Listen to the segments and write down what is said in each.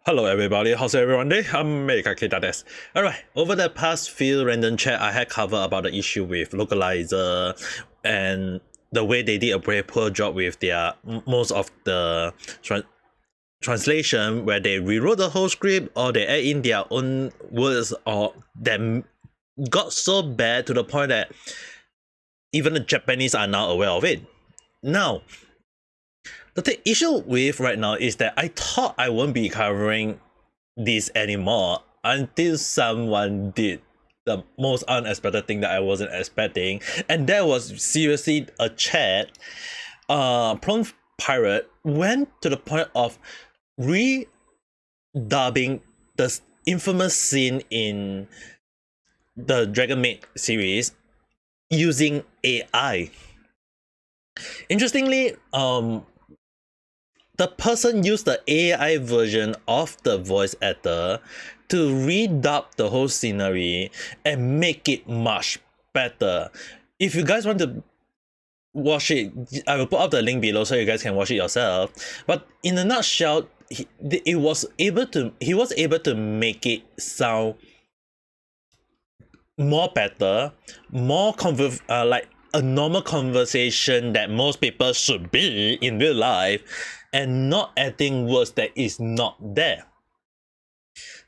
Hello everybody, how's everyone day? I'm Meikakita. Alright, over the past few random chat, I had covered about the issue with Localizer and the way they did a very poor job with their most of the translation, where they rewrote the whole script or they add in their own words, or them got so bad to the point that even the Japanese are now aware of it. Now, the issue with right now is that I thought I won't be covering this anymore until someone did the most unexpected thing that I wasn't expecting, and that was seriously a chat. Prone Pirate went to the point of redubbing the infamous scene in the Dragon Maid series using AI. Interestingly, the person used the AI version of the voice actor to redub the whole scenery and make it much better. If you guys want to watch it, I will put up the link below so you guys can watch it yourself. But in a nutshell, he was able to make it sound more better, more like a normal conversation that most people should be in real life, and not adding words that is not there.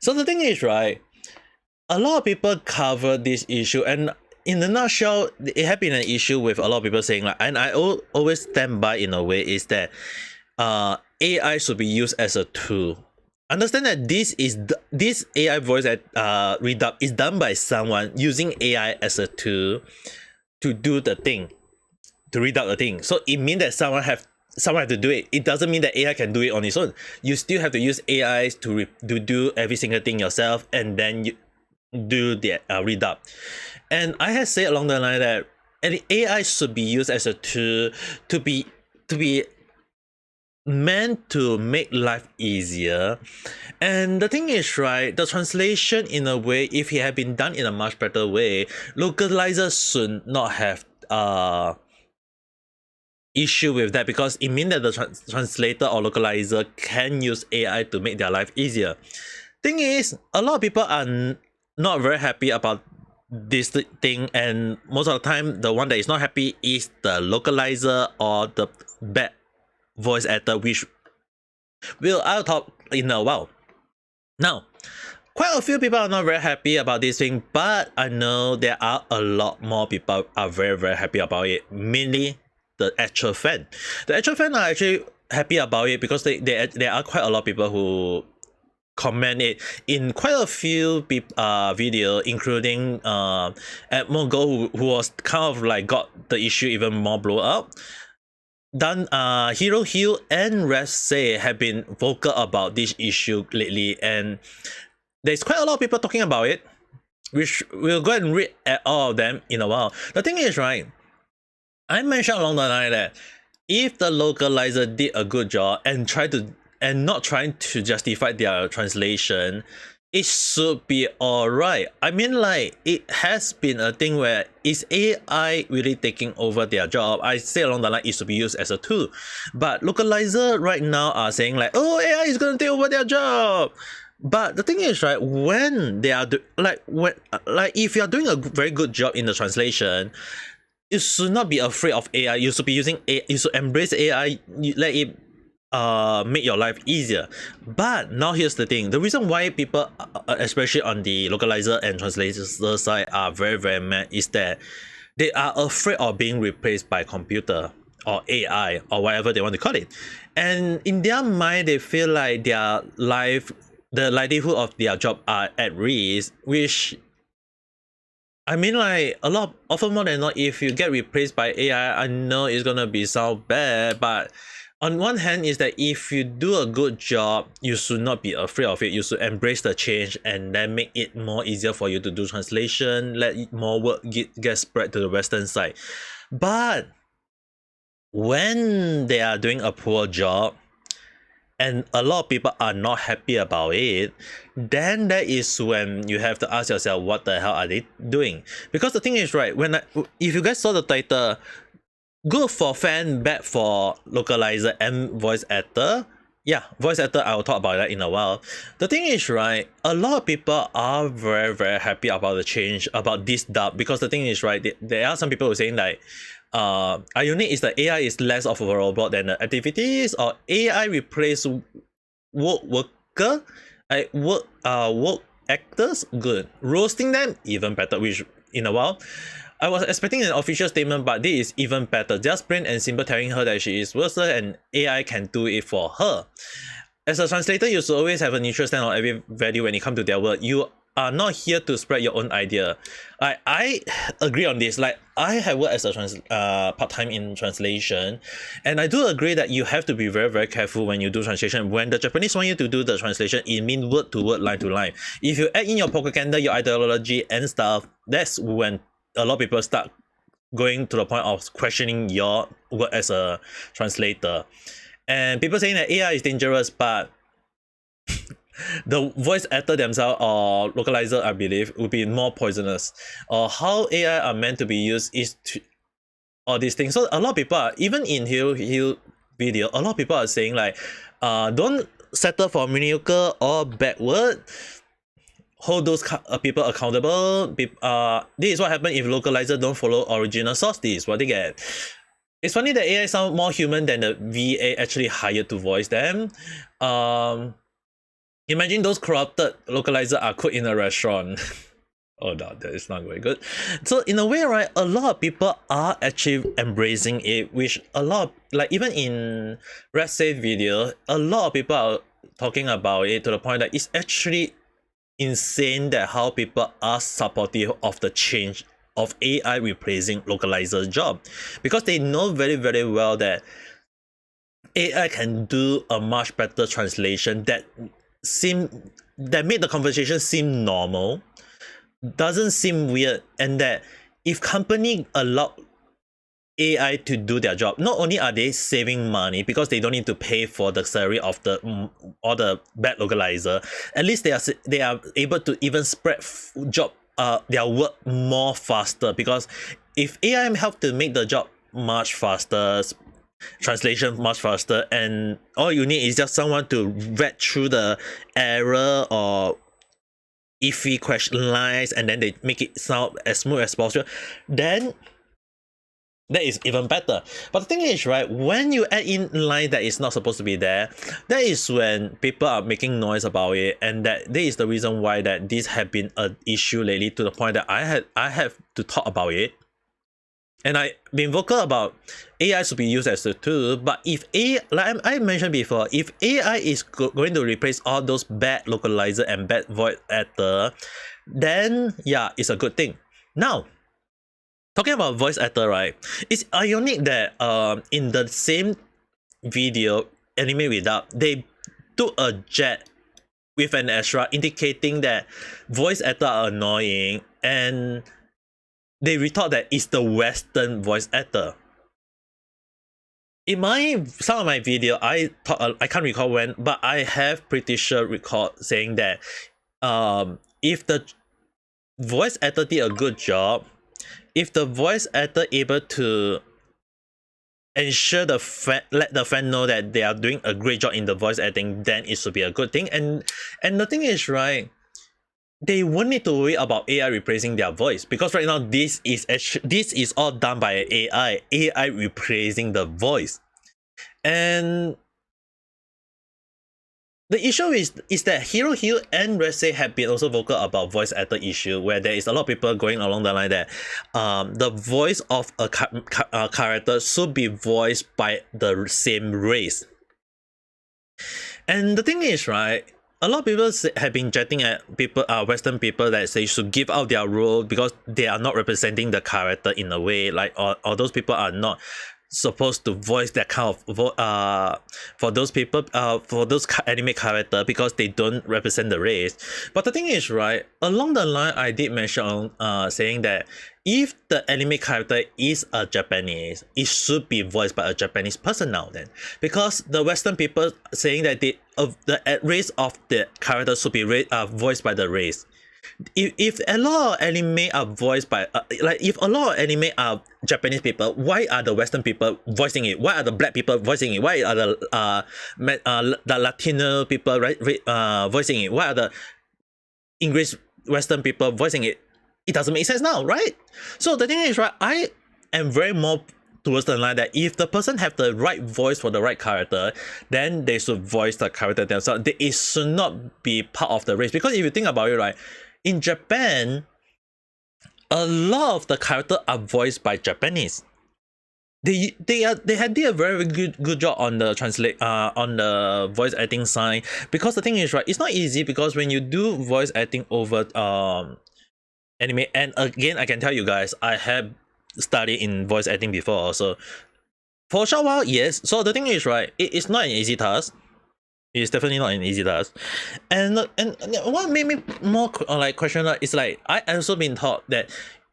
So the thing is, right, a lot of people cover this issue, and in a nutshell, it had been an issue with a lot of people saying, like, and I always stand by in a way, is that AI should be used as a tool. Understand that this AI voice redub is done by someone using AI as a tool to do the thing, to read out the thing. So it means that someone have to do it. It doesn't mean that AI can do it on its own. You still have to use AI to do every single thing yourself, and then you do the redub. And I have said along the line that AI should be used as a tool to be meant to make life easier. And the thing is, right, the translation, in a way, if it had been done in a much better way, localizers should not have issue with that, because it means that the translator or localizer can use AI to make their life easier. Thing is, a lot of people are not very happy about this thing, and most of the time the one that is not happy is the localizer or the bad voice actor, which I'll talk in a while. Now, quite a few people are not very happy about this thing, but I know there are a lot more people are very happy about it, mainly the actual fan. The actual fan are actually happy about it because there are quite a lot of people who comment it in quite a few video, including Mongo, who was kind of like got the issue even more blow up. Then Hero Hill and Say have been vocal about this issue lately, and there's quite a lot of people talking about it, which we'll go and read at all of them in a while. The thing is, right, I mentioned along the line that if the localizer did a good job and not trying to justify their translation, it should be alright. I mean, like, it has been a thing where is AI really taking over their job? I say along the line, it should be used as a tool. But localizer right now are saying like, oh, AI is gonna take over their job. But the thing is, right, when they are if you are doing a very good job in the translation, you should not be afraid of AI. You should be using AI. You should embrace AI. Let it make your life easier. But now here's the thing: the reason why people, especially on the localizer and translator side, are very mad is that they are afraid of being replaced by computer or AI or whatever they want to call it. And in their mind, they feel like the livelihood of their job are at risk, which, I mean, like, a lot, often more than not, if you get replaced by AI, I know it's gonna be so bad, but on one hand is that if you do a good job, you should not be afraid of it. You should embrace the change and then make it more easier for you to do translation, let more work get spread to the Western side. But when they are doing a poor job, and a lot of people are not happy about it, then that is when you have to ask yourself, what the hell are they doing? Because the thing is, right, if you guys saw the title, good for fan, bad for localizer and voice actor, yeah, voice actor, I'll talk about that in a while. The thing is, right, a lot of people are very, very happy about the change, about this dub, because the thing is, right, there are some people who are saying like, ironic is that AI is less of a robot than the activities, or AI replace worker, work actors, good. Roasting them, even better, which in a while. I was expecting an official statement, but this is even better. Just plain and simple telling her that she is worse and AI can do it for her. As a translator, you should always have a neutral stand on every value when it comes to their word. You are not here to spread your own idea. I agree on this. Like, I have worked as a part-time in translation, and I do agree that you have to be very, very careful when you do translation. When the Japanese want you to do the translation, it means word to word, line to line. If you add in your propaganda, your ideology and stuff, that's when a lot of people start going to the point of questioning your work as a translator. And people saying that AI is dangerous, but the voice actor themselves or localizer, I believe, would be more poisonous. Or how AI are meant to be used is to all these things. So a lot of people are, even in Hill video, a lot of people are saying like, don't settle for mediocre or backward. Hold those people accountable. This is what happens if localizer don't follow original source. This is what they get. It's funny that AI sound more human than the VA actually hired to voice them. Imagine those corrupted localizer are cooked in a restaurant. Oh no, that is not very good. So in a way, right, a lot of people are actually embracing it, which a lot of, like, even in Red Safe video, a lot of people are talking about it to the point that it's actually insane that how people are supportive of the change of AI replacing localizer's job, because they know very, very well that AI can do a much better translation that made the conversation seem normal, doesn't seem weird, and that if company allow AI to do their job, not only are they saving money because they don't need to pay for the salary of the or the bad localizer, at least they are able to even spread their work more faster, because if AI help to make the job much faster, translation much faster, and all you need is just someone to vet through the error or iffy question lines, and then they make it sound as smooth as possible, then that is even better. But the thing is, right, when you add in line that is not supposed to be there, that is when people are making noise about it, and that is the reason why that this have been an issue lately, to the point that I have to talk about it. And I've been vocal about AI should be used as a tool, but if like I mentioned before, if AI is going to replace all those bad localizer and bad voice actor, then yeah, it's a good thing. Now, talking about voice actor, right? It's ironic that in the same video, Anime Redub, they took a jet with an extra indicating that voice actor are annoying, and they rethought that it's the Western voice actor. In some of my video, I can't recall when, but I have pretty sure recall saying that if the voice actor did a good job, if the voice actor able to ensure let the fan know that they are doing a great job in the voice acting, then it should be a good thing. And the thing is, right, they won't need to worry about AI replacing their voice, because right now this is all done by AI replacing the voice. And the issue is that Hero and Rese have been also vocal about voice actor issue, where there is a lot of people going along the line that the voice of a character should be voiced by the same race. And the thing is, right, a lot of people have been jetting at people, Western people, that say should give out their role because they are not representing the character in a way, like, or those people are not supposed to voice that kind of for those people, for those anime character, because they don't represent the race. But the thing is, right, along the line I did mention saying that if the anime character is a Japanese, it should be voiced by a Japanese person now then, because the Western people saying that the race of the character should be voiced by the race. if a lot of anime are voiced by like if a lot of anime are Japanese people, why are the Western people voicing it? Why are the black people voicing it? Why are the the Latino people voicing it? Why are the English Western people voicing it? It doesn't make sense now, right? So the thing is, right, I am very more towards the line that if the person have the right voice for the right character, then they should voice the character themselves. It should not be part of the race. Because if you think about it, right, in Japan, a lot of the characters are voiced by Japanese. They did a very good job on the on the voice acting side, because the thing is, right, it's not easy, because when you do voice acting over anime, and again I can tell you guys, I have studied in voice acting before also. For a short while, yes. So the thing is, right, it's not an easy task. It's definitely not an easy task. And what made me more like question is like, I also been taught that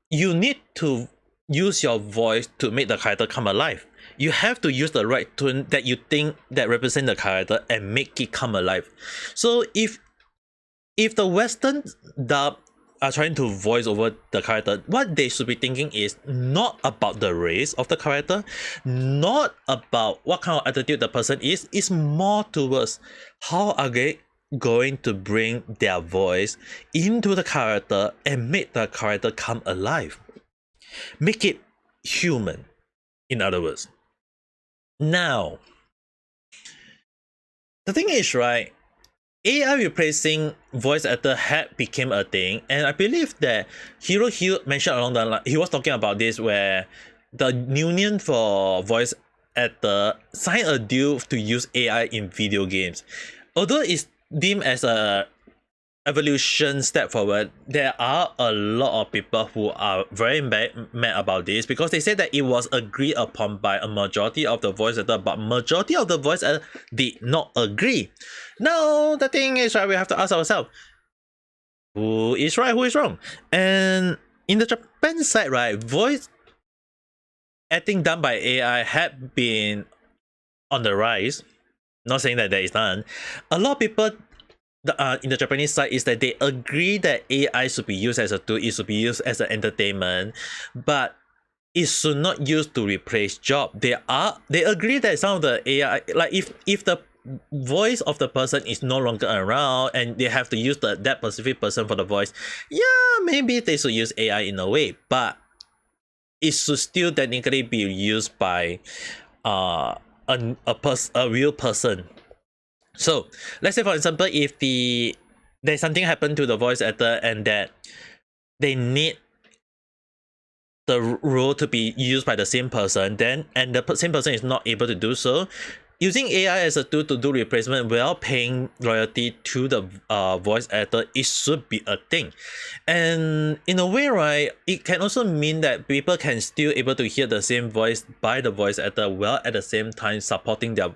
you need to use your voice to make the character come alive. You have to use the right tone that you think that represent the character and make it come alive. So if the Western dub are trying to voice over the character, what they should be thinking is not about the race of the character, not about what kind of attitude the person is. It's more towards how are they going to bring their voice into the character and make the character come alive. Make it human, in other words. Now, the thing is, right, AI replacing voice actor had became a thing, and I believe that Hiro mentioned along the line, he was talking about this, where the union for voice actor signed a deal to use AI in video games. Although it's deemed as a evolution step forward, there are a lot of people who are very mad about this, because they say that it was agreed upon by a majority of the voice actor, but majority of the voice actor did not agree. Now the thing is, right, we have to ask ourselves, who is right, who is wrong? And in the Japan side, right, voice acting done by AI had been on the rise. Not saying that there is none. A lot of people in the Japanese side is that they agree that AI should be used as a tool, it should be used as an entertainment, but it should not used to replace job. They agree that some of the AI, like if the voice of the person is no longer around and they have to use that specific person for the voice, yeah, maybe they should use AI in a way, but it should still technically be used by a real person. So let's say, for example, if there's something happened to the voice actor and that they need the role to be used by the same person, then and the same person is not able to do so, using AI as a tool to do replacement while paying royalty to the voice actor, it should be a thing. And in a way, right, it can also mean that people can still able to hear the same voice by the voice actor while at the same time supporting their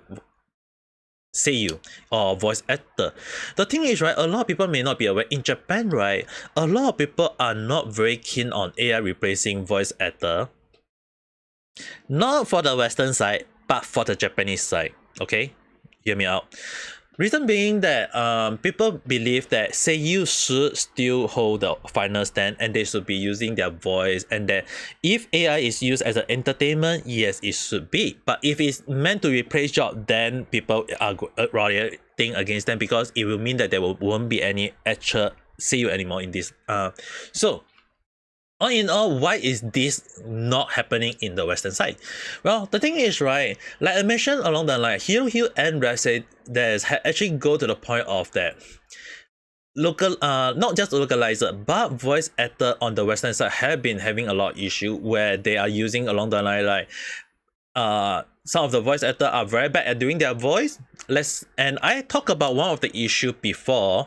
seiyuu or voice actor. The thing is, right, a lot of people may not be aware, in Japan, right, a lot of people are not very keen on AI replacing voice actor. Not for the Western side, but for the Japanese side. Okay, hear me out. Reason being that people believe that seiyuu should still hold the final stand and they should be using their voice, and that if AI is used as an entertainment, yes, it should be. But if it's meant to replace job, then people are rioting against them, because it will mean that there won't be any actual seiyuu anymore in this. So all in all, why is this not happening in the Western side? Well, the thing is, right, like I mentioned along the line, Hiro and Rap said there's actually go to the point of that local not just localizer but voice actor on the Western side have been having a lot of issue where they are using along the line like some of the voice actors are very bad at doing their voice. And I talked about one of the issue before.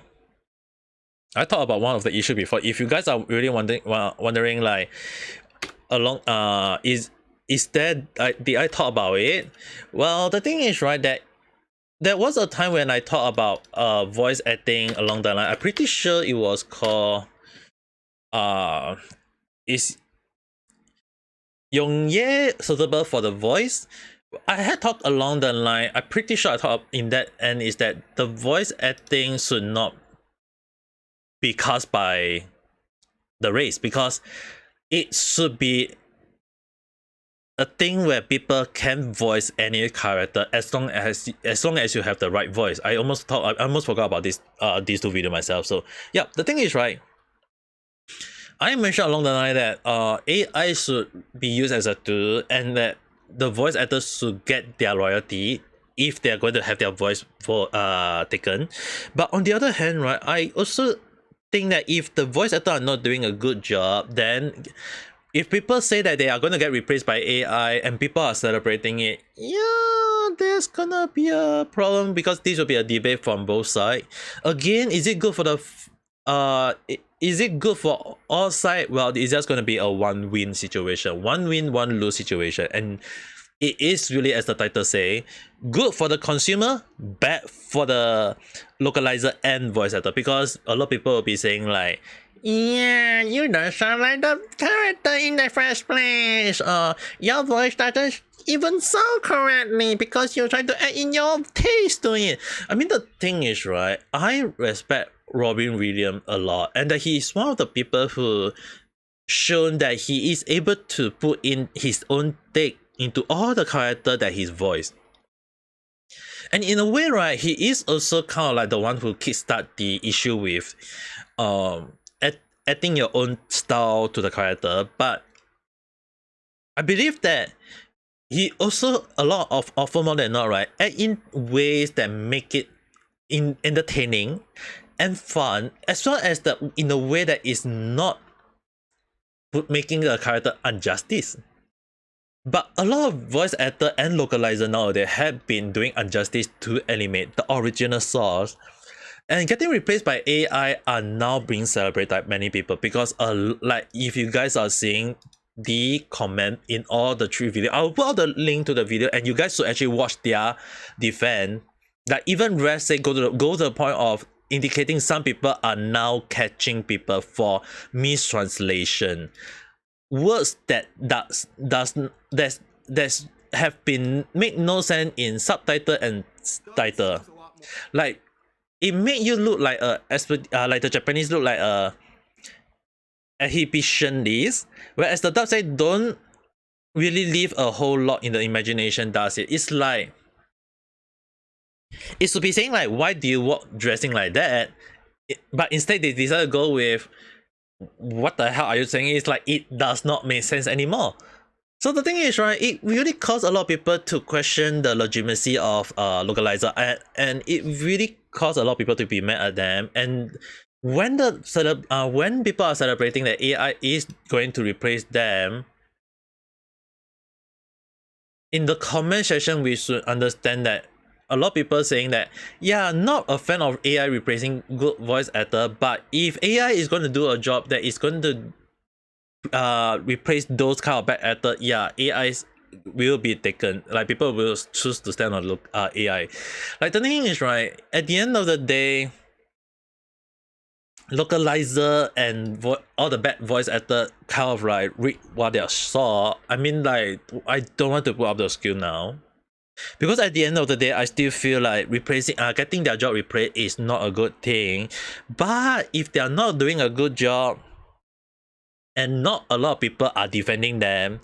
If you guys are really wondering like along is that did I talk about it? Well, the thing is, right, that there was a time when I talked about voice acting along the line. I'm pretty sure it was called is YongYea suitable for the voice? I had talked along the line. I'm pretty sure I talked in that, and is that the voice acting should not be caused by the race, because it should be a thing where people can voice any character as long as you have the right voice. I almost forgot about these two videos myself. So yeah, the thing is, right, I mentioned along the line that AI should be used as a tool, and that the voice actors should get their royalty if they are going to have their voice for taken. But on the other hand, right, I also think that if the voice actor are not doing a good job, then if people say that they are going to get replaced by AI and people are celebrating it, yeah, there's gonna be a problem, because this will be a debate from both sides. Again, is it good for is it good for all sides? Well, it's just gonna be a one-win situation, one win, one lose situation, and it is really, as the title say, good for the consumer, bad for the localizer and voice actor, because a lot of people will be saying like, yeah, you don't sound like the character in the first place. Your voice doesn't even sound correctly because you're trying to add in your taste to it. I mean, the thing is, right, I respect Robin Williams a lot, and that he's one of the people who shown that he is able to put in his own take into all the character that he's voiced. And in a way, right, he is also kind of like the one who kickstart the issue with adding your own style to the character. But I believe that he also a lot of often more than not, right, add in ways that make it entertaining and fun, as well as in a way that is not making the character injustice. But a lot of voice actor and localizer nowadays have been doing injustice to animate the original source, and getting replaced by AI are now being celebrated by many people, because like if you guys are seeing the comment in all the 3 videos, I'll put out the link to the video and you guys should actually watch their defense. Like even Red say go to the point of indicating some people are now catching people for mistranslation. Words that have been make no sense in subtitle and title. Like it made you look like like the Japanese look like a exhibition list, whereas the dub say don't really leave a whole lot in the imagination, does it? It's like it should be saying like, why do you walk dressing like that? But instead they decided to go with, what the hell are you saying? It's like it does not make sense anymore. So the thing is, right, it really caused a lot of people to question the legitimacy of localizer, and it really caused a lot of people to be mad at them. And when when people are celebrating that AI is going to replace them, in the comment section we should understand that a lot of people saying that, yeah, not a fan of AI replacing good voice actor, but if AI is going to do a job that is going to replace those kind of bad actor, yeah, AI will be taken. Like people will choose to stand on AI. Like the thing is, right, at the end of the day, localizer and all the bad voice actor kind of like read what they saw. I mean, like, I don't want to put up the skill now, because at the end of the day, I still feel like getting their job replaced is not a good thing. But if they are not doing a good job and not a lot of people are defending them,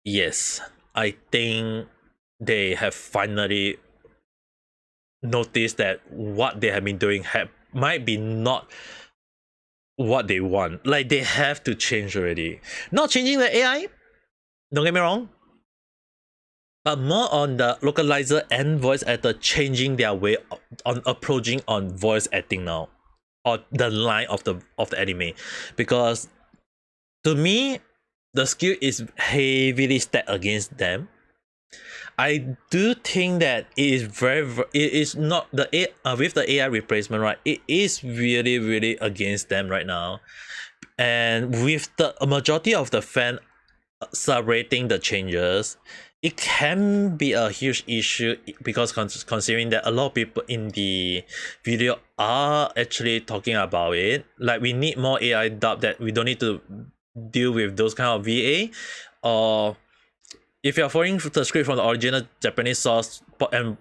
yes, I think they have finally noticed that what they have been doing might be not what they want. Like they have to change already. Not changing the AI, don't get me wrong, but more on the localizer and voice actor changing their way on approaching on voice acting now, or the line of the anime. Because to me, the skill is heavily stacked against them. I do think that it is not with the AI replacement, right? It is really against them right now, and with the majority of the fan celebrating the changes, it can be a huge issue, because considering that a lot of people in the video are actually talking about it. Like we need more AI dub, that we don't need to deal with those kind of VA, or if you're following the script from the original Japanese source and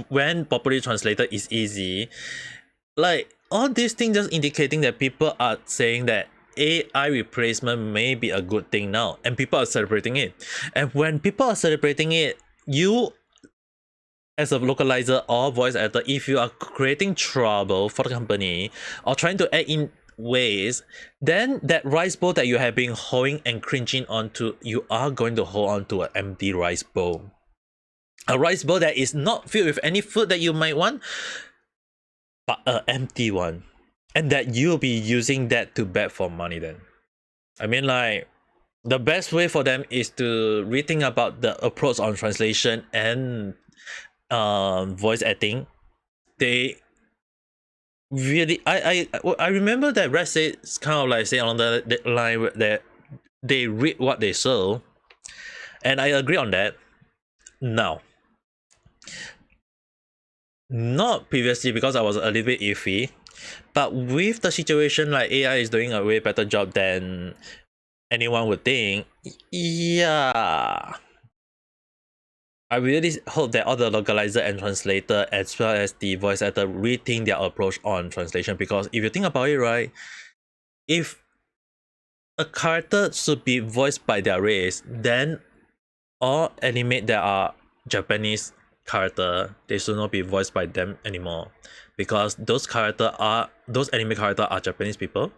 when properly translated is easy. Like all these things just indicating that people are saying that AI replacement may be a good thing now, and people are celebrating it. And when people are celebrating it, you as a localizer or voice actor, if you are creating trouble for the company or trying to add in ways, then that rice bowl that you have been holding and cringing onto, you are going to hold on to an empty rice bowl. A rice bowl that is not filled with any food that you might want, but an empty one. And that you'll be using that to beg for money then. I mean, like, the best way for them is to rethink about the approach on translation and voice acting. They really, I remember that Red said, kind of like say along the line that they read what they saw, and I agree on that. Now, not previously because I was a little bit iffy, but with the situation, like AI is doing a way better job than anyone would think. Yeah, I really hope that all the localizer and translator, as well as the voice actor, rethink their approach on translation. Because if you think about it, right, if a character should be voiced by their race, then all anime that are Japanese character, they should not be voiced by them anymore, because those anime characters are Japanese people,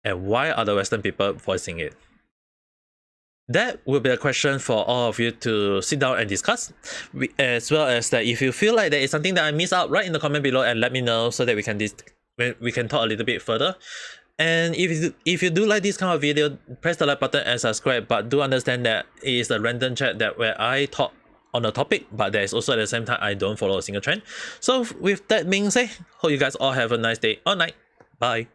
and why are the Western people voicing it? That will be a question for all of you to sit down and discuss, as well as that if you feel like there is something that I missed out, write in the comment below and let me know so that we can talk a little bit further. And if you do like this kind of video, press the like button and subscribe, but do understand that it is a random chat that where I talk on a topic, but there is also at the same time I don't follow a single trend. So with that being said, hope you guys all have a nice day or night. Bye.